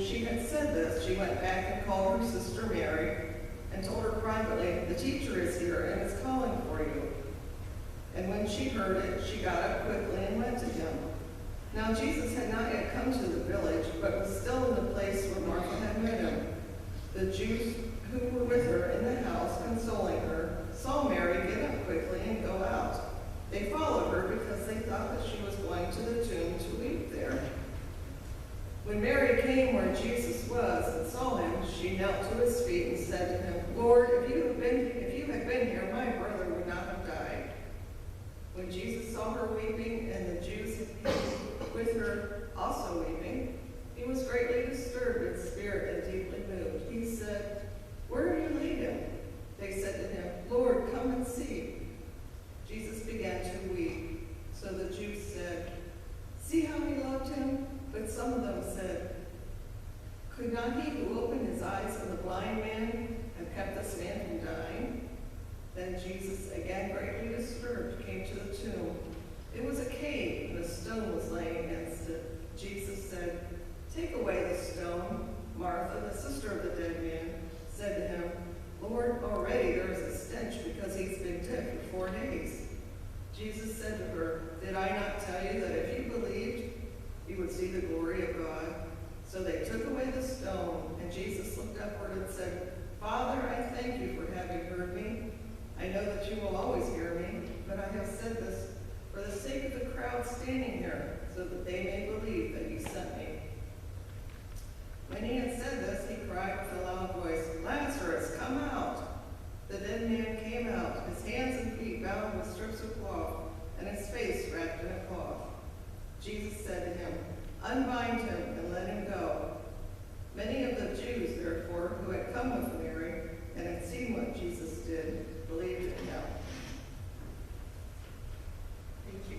she had said this, she went back and called her sister Mary and told her privately, "The teacher is here and is calling for you." And when she heard it, she got up quickly and went to him. Now Jesus had not yet come to the village, but was still in the place where Martha had met him. The Jews who were with her in the house, consoling her, saw Mary get up quickly and go out. They followed her because they thought that she was going to the tomb to weep there. When Mary came where Jesus was and saw him, she knelt to his feet and said to him, "Lord, if you had been here, my brother would not have died." When Jesus saw her weeping and the Jews with her also weeping, he was greatly disturbed in spirit and deeply moved. He said, "Where do you lead him?" They said to him, "Lord, come and see." Jesus began to weep. So the Jews said, "See how he loved him?" But some of them said, "Could not he who opened his eyes of the blind man have kept this man from dying?" Then Jesus, again greatly disturbed, came to the tomb. It was a cave, and a stone was laying against it. Jesus said, "Take away the stone." Martha, the sister of the dead man, said to him, "Lord, already there is a stench because he's been dead for 4 days." Jesus said to her, "Did I not tell you that if you believed, you would see the glory of God?" So they took away the stone, and Jesus looked upward and said, "Father, I thank you for having heard me. I know that you will always hear me, but I have said this for the sake of the crowd standing here, so that they may believe that you sent me." When he had said this, he cried with a loud voice, "Lazarus, come out!" The dead man came out, his hands and feet bound with strips of cloth, and his face wrapped in a cloth. Jesus said to him, "Unbind him and let him go." Many of the Jews, therefore, who had come with Mary and had seen what Jesus did, believed in him. Thank you,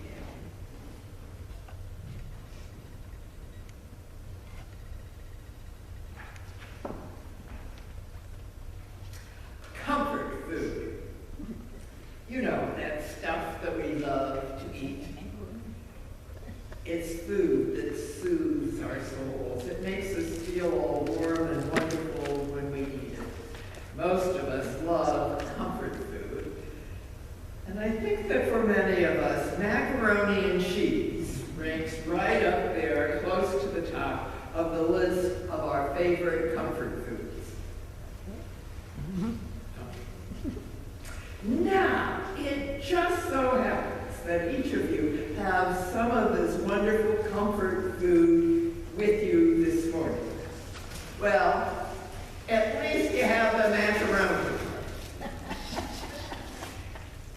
Dan. Comfort food. You know, that stuff that we love to eat. It's food that soothes our souls. It makes us feel all warm and wonderful when we eat it. Most of us love comfort food. And I think that for many of us, macaroni and cheese ranks right up there, close to the top of the list of our favorite comfort foods. Now, it just so happens that each of you have some of this wonderful comfort food with you this morning. Well, at least you have the macaroni.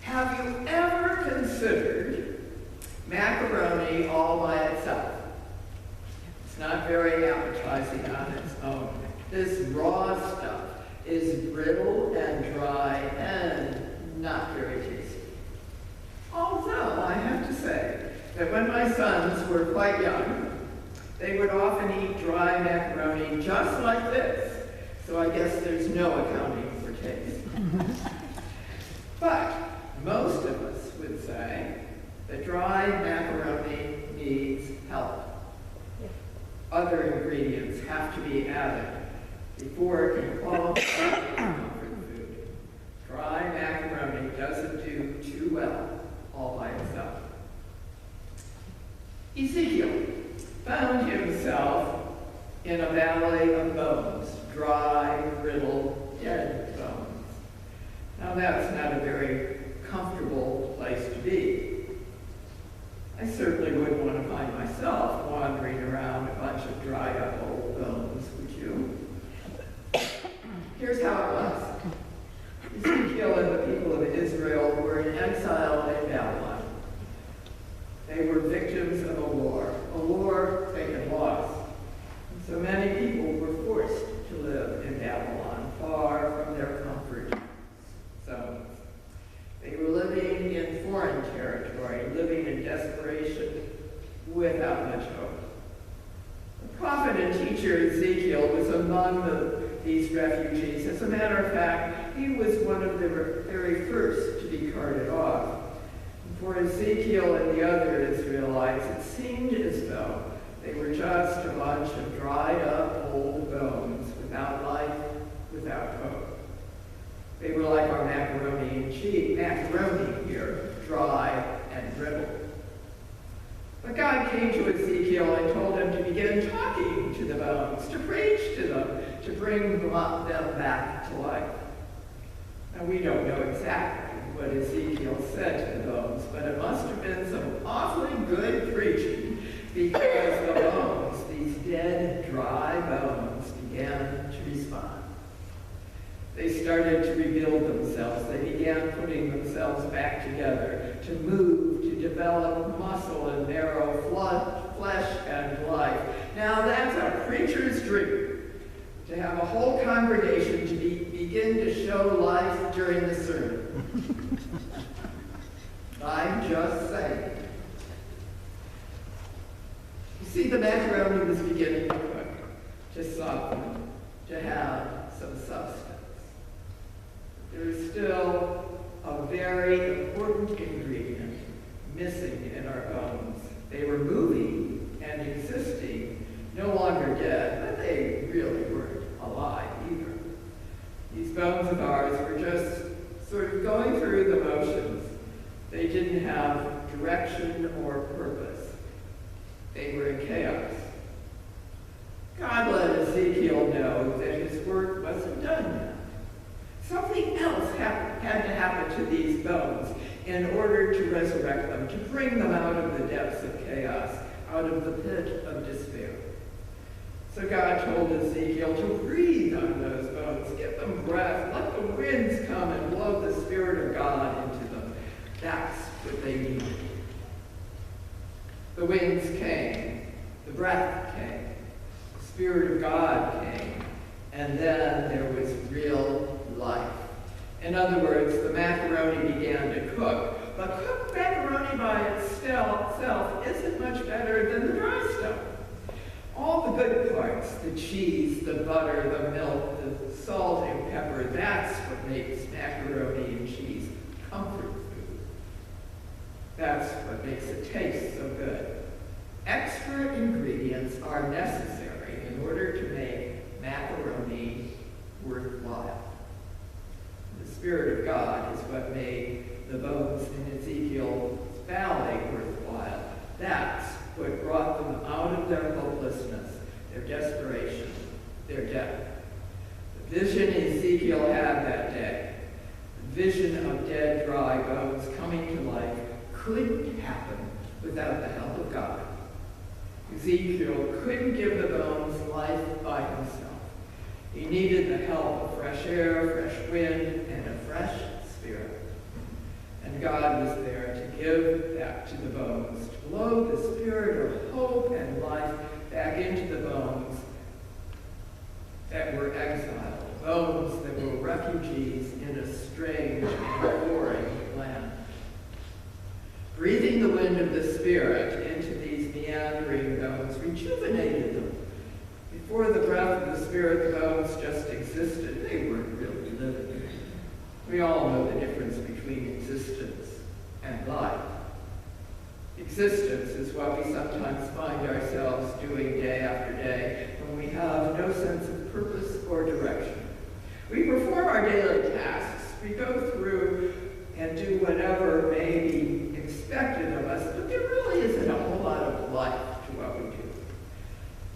Have you ever considered macaroni all by itself? It's not very appetizing on its own. This raw stuff is brittle and dry and not very tasty. Although I have to say that when my sons were quite young, they would often eat dry macaroni just like this. So I guess there's no accounting for taste. But most of us would say that dry macaroni needs help. Other ingredients have to be added before it can qualify as comfort food. Dry macaroni doesn't do too well all by itself. Ezekiel found himself in a valley of bones, dry, brittle, dead bones. Now that's not a very comfortable place to be. I certainly wouldn't want to find myself wandering around a bunch of dried up old bones, would you? Here's how it was. Ezekiel and the people of Israel were in exile in Babylon. They were victims of a war they had lost. And so many people were forced to live in Babylon, far from their comfort zones. They were living in foreign territory, living in desperation, without much hope. The prophet and teacher Ezekiel was among these refugees. As a matter of fact, he was one of the very first to be carted off. For Ezekiel and the other Israelites, it seemed as though they were just a bunch of dried up old macaroni here, dry and brittle. But God came to Ezekiel and told him to begin talking to the bones, to preach to them, to bring them back to life. Now, we don't know exactly what Ezekiel said to the bones, but it must have been some awfully good preaching, because the bones, these dead, dry bones, began to respond. They started to rebuild themselves. They began putting themselves back together, to move, to develop muscle and marrow, flesh and life. Now that's a preacher's dream, to have a whole congregation to begin to show life during the sermon. I'm just saying. You see, the macaroni was beginning to cook, to soften, to have some substance. There is still a very important ingredient missing in our bones. They were moving and existing, no longer dead, but they really weren't alive either. These bones of ours were just sort of going through the motions. They didn't have direction or purpose. They were in chaos. God let Ezekiel know that his work wasn't done yet. Something else had to happen to these bones in order to resurrect them, to bring them out of the depths of chaos, out of the pit of despair. So God told Ezekiel to breathe on those bones, give them breath, let the winds come and blow the Spirit of God into them. That's what they needed. The winds came, the breath came, the Spirit of God came, and then there was real life. In other words, the macaroni began to cook. But cooked macaroni by itself isn't much better than the dry stuff. All the good parts, the cheese, the butter, the milk, the salt and pepper, that's what makes macaroni and cheese comfort food. That's what makes it taste so good. Extra ingredients are necessary in order to make macaroni worthwhile. The Spirit of God is what made the bones in Ezekiel's valley worthwhile. That's what brought them out of their hopelessness, their desperation, their death. The vision Ezekiel had that day, the vision of dead, dry bones coming to life, couldn't happen without the help of God. Ezekiel couldn't give the bones life by himself. He needed the help of fresh air, fresh wind, and a fresh spirit. And God was there to give that to the bones, to blow the spirit of hope and life back into the bones that were exiled, bones that were refugees in a strange and foreign land. Breathing the wind of the Spirit into these meandering bones rejuvenated them. Before the breath of the Spirit, the bones just existed. They weren't really living. We all know the difference between existence and life. Existence is what we sometimes find ourselves doing day after day when we have no sense of purpose or direction. We perform our daily tasks. We go through and do whatever may be expected of us, but there really isn't a whole lot of life to what we do.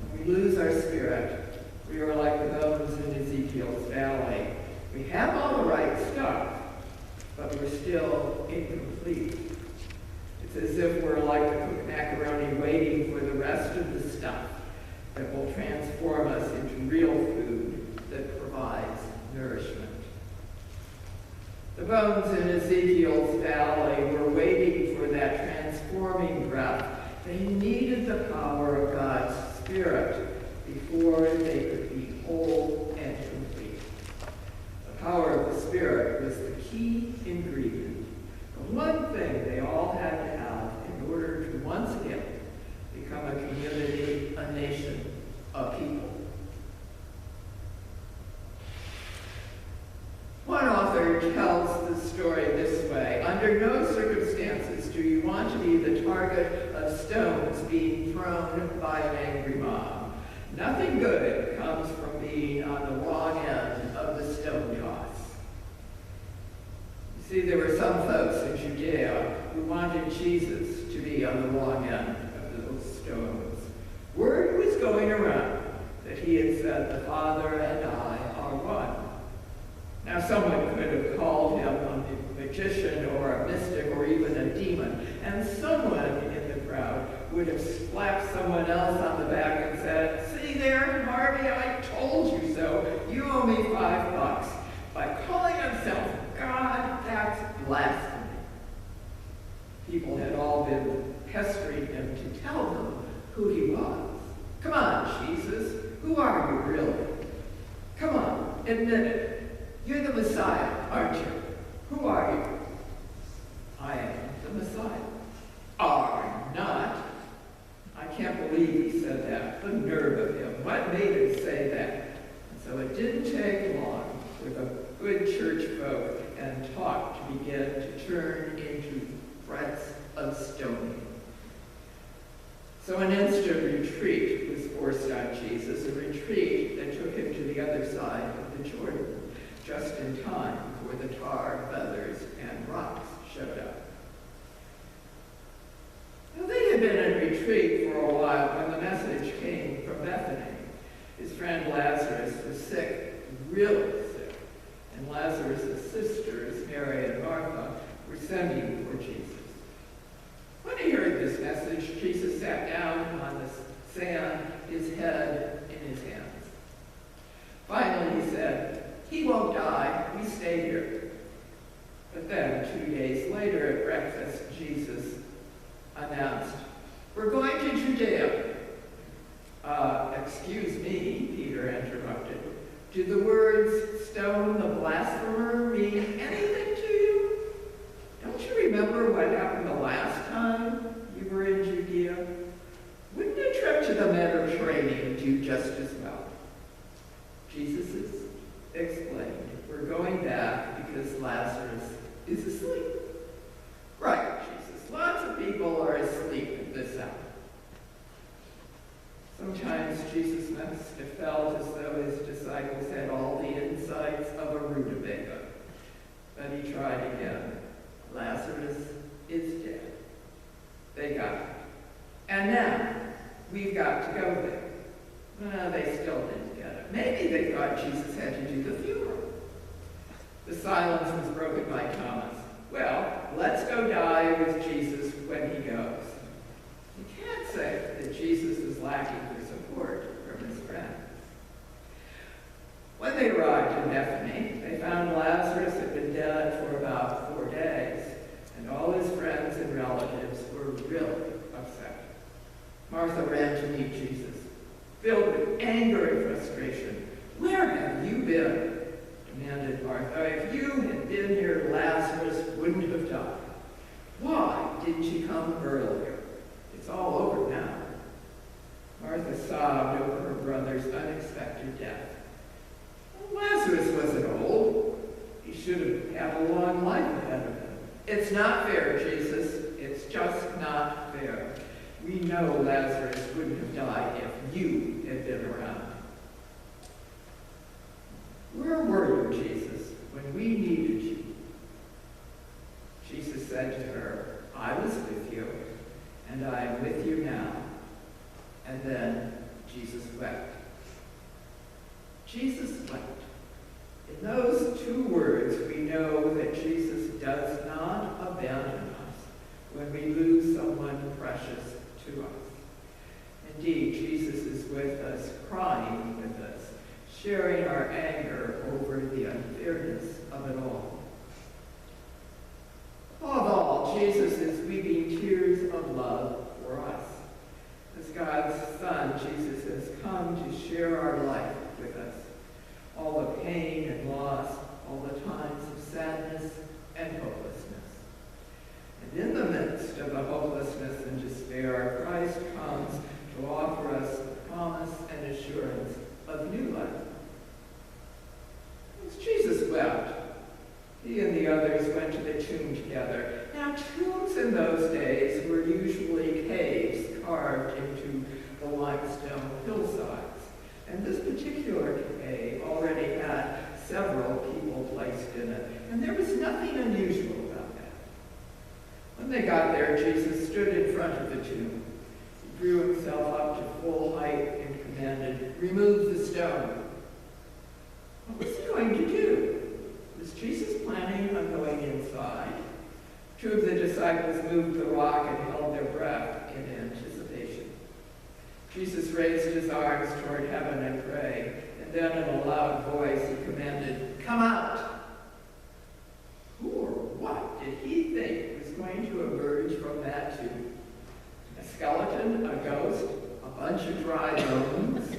When we lose our spirit, we are like the bones in Ezekiel's valley. We have all the right stuff, but we're still incomplete. It's as if we're like the cooked macaroni waiting for the rest of the stuff that will transform us into real food that provides nourishment. The bones in Ezekiel's valley were waiting for that transforming breath. They needed the power of God's Spirit before they could be whole and complete. The power of the Spirit was the key ingredient, the one thing they all had to have in order to once again become a community, a nation, a people. One author tells the story this way: under no circumstances do you want to be the target of stones being thrown by an angry mob. Nothing good comes from being on the wrong end of the stone toss. You See, there were some folks in Judea who wanted Jesus to be on the wrong end of those stones. Word was going around that he had said, "The Father and I are one." Now, someone could have called him a magician or a mystic or even a demon, and someone in the crowd would have slapped someone else on the back and said, "See there, Harvey, I told you so. You owe me $5. By calling himself God, that's blasphemy." People had all been pestering him to tell them who he was. "Come on, Jesus, who are you really? Come on, admit it. You're the Messiah, aren't you? Who are you?" "I am the Messiah." "Are not?" I can't believe he said that. The nerve of him. What made him say that? And so it didn't take long for the good church folk and talk to begin to turn into threats of stoning. So an instant retreat was forced on Jesus, a retreat that took him to the other side of the Jordan, just in time before the tar, feathers, and rocks showed up. Now, they had been in retreat for a while when the message came from Bethany. His friend Lazarus was sick, really sick, and Lazarus' sisters, Mary and Martha, were sending for Jesus. When he heard this message, Jesus sat down on the sand, his head in his hands. Finally, he said, "He won't die. We stay here." But then, 2 days later at breakfast, Jesus announced, "We're going to Judea." Excuse me," Peter interrupted. "Do the words 'stone the blasphemer' mean anything to you? Don't you remember what happened the last time you were in Judea? Wouldn't a trip to the Mediterranean do just as well?" Jesus explained, "We're going back because Lazarus is asleep." "Right, Jesus, lots of people are asleep at this hour." Sometimes Jesus must have felt as though his disciples had all the insights of a rutabaga. But he tried again. "Lazarus is dead." They got it. "And now, we've got to go there." Well, they still didn't get it. Maybe they thought Jesus had to do the funeral. The silence was broken by Thomas. "Well, let's go die with Jesus when he goes." You can't say that Jesus was lacking for support from his friends. When they arrived in Bethany, they found Lazarus had been dead for about 4 days, and all his friends and relatives were really upset. Martha ran to meet Jesus, filled with anger and frustration. "Where have you been?" demanded Martha. "If you had been here, Lazarus wouldn't have died. Why didn't you come earlier? It's all over now." Martha sobbed over her brother's unexpected death. "Lazarus wasn't old. He should have had a long life ahead of him." "It's not fair, Jesus. It's just not fair. We know Lazarus wouldn't have died if you had been around." "Where were you, Jesus, when we needed you?" Jesus said to her, "I was with you, and I am with you now." And then Jesus wept. Jesus wept. In those 2 words, we know that Jesus does not abandon us when we lose someone precious to us. Indeed, Jesus is with us, crying with us, sharing our anger over the unfairness of it all. Above all, Jesus is weeping tears of love for us. As God's Son, Jesus has come to share our life with us. All the pain and loss, all the times of sadness and hopelessness. And in the midst of the hopelessness and despair, Christ comes to offer us the promise and assurance of new life. As Jesus wept, he and the others went to the tomb together. Now, tombs in those days were usually caves carved into the limestone hillsides. And this particular cave already had several people placed placed in it, and there was nothing unusual about that. When they got there, Jesus stood in front of the tomb. He drew himself up to full height and commanded, "Remove the stone." What was he going to do? Was Jesus planning on going inside? Two of the disciples moved the rock and held their breath in anticipation. Jesus raised his arms toward heaven and prayed, and then in a loud voice he commanded, "Come out!" Who or what did he think was going to emerge from that tomb? A skeleton, a ghost, a bunch of dry bones?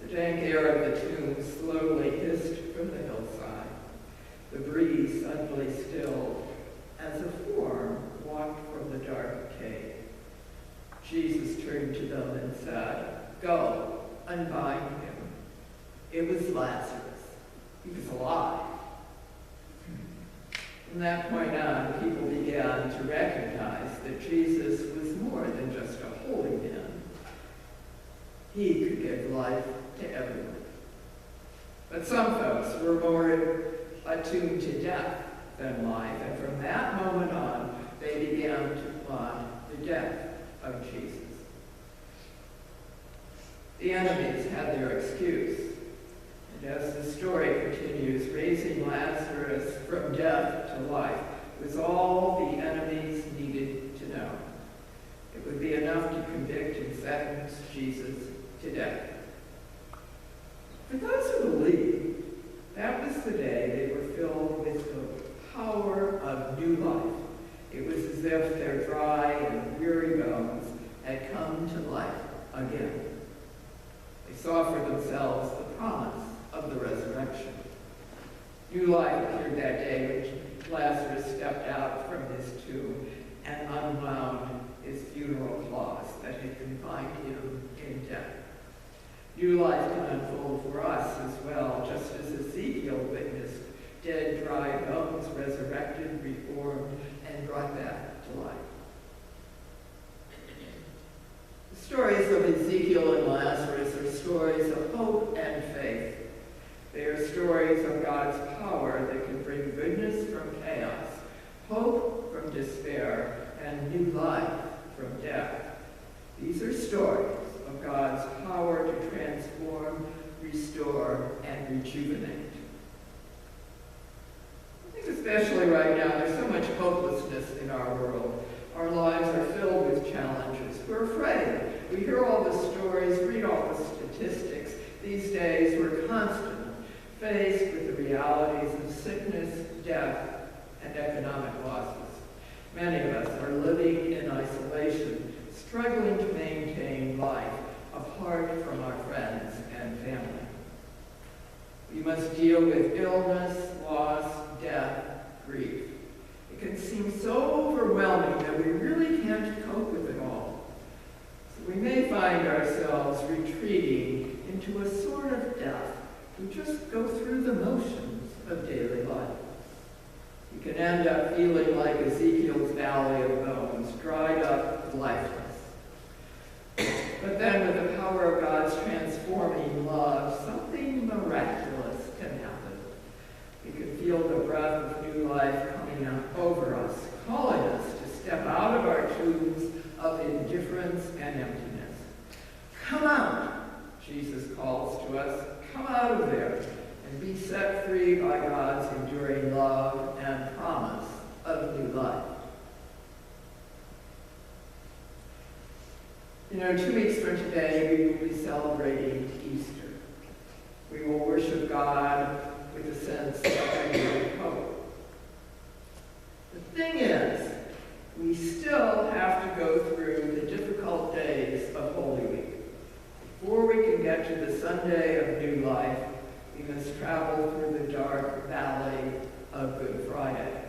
The dank air of the tomb slowly hissed from the hillside. The breeze suddenly stilled as a form walked from the dark cave. Jesus turned to them and said, "Go, unbind him." It was Lazarus. He was alive. From that point on, people began to recognize that Jesus was more than just a holy man. He could give life to everyone. But some folks were more attuned to death than life, and from that moment on, they began to plot the death of Jesus. The enemies had their excuse, and as the story continues, raising Lazarus from death to life was all the enemies needed to know. It would be enough to convict and sentence Jesus to death. For those who believed, that was the day they were filled with the power of new life. It was as if their dry and weary bones had come to life again. They saw for themselves the promise of the resurrection. New life appeared that day when Lazarus stepped out from his tomb and unwound his funeral cloths that had confined him in death. New life can unfold for us as well, just as Ezekiel witnessed dead, dry bones resurrected, reformed, and brought back to life. The stories of Ezekiel and Lazarus are stories of hope and faith. They are stories of God's power that can bring goodness from chaos, hope from despair, and new life from death. These are stories of God's power to transform, restore, and rejuvenate. I think especially right now, there's so much hopelessness in our world. Our lives are filled with challenges. We're afraid. We hear all the stories, read all the statistics. These days, we're constantly faced with the realities of sickness, death, and economic losses. Many of us are living in isolation, struggling to maintain life apart from our friends and family. We must deal with illness, loss, death, grief. It can seem so overwhelming that we really can't cope with it all. So we may find ourselves retreating into a sort of death. We just go through the motions of daily life. We can end up feeling like Ezekiel's valley of bones, dried up, lifeless. But then with the power of God's transforming love, something miraculous can happen. We can feel the breath of new life coming out over us, calling us to step out of our tombs of indifference and emptiness. Come out, Jesus calls to us. Come out of there and be set free by God's enduring love and promise of new life. 2 weeks from today, we will be celebrating Easter. We will worship God with a sense of renewed hope. The thing is, we still have to go through the difficult days of Holy Week. Before we can get to the Sunday of new life, we must travel through the dark valley of Good Friday.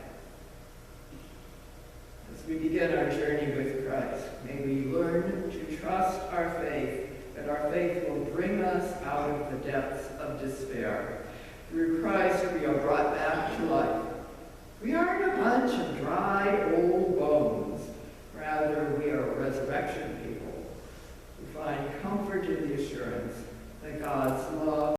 As we begin our journey with Christ, may we learn to trust our faith, that our faith will bring us out of the depths of despair. Through Christ, we are brought back to life. We aren't a bunch of dry, old bones. Rather, we are a resurrection people who find comfort in the assurance that God's love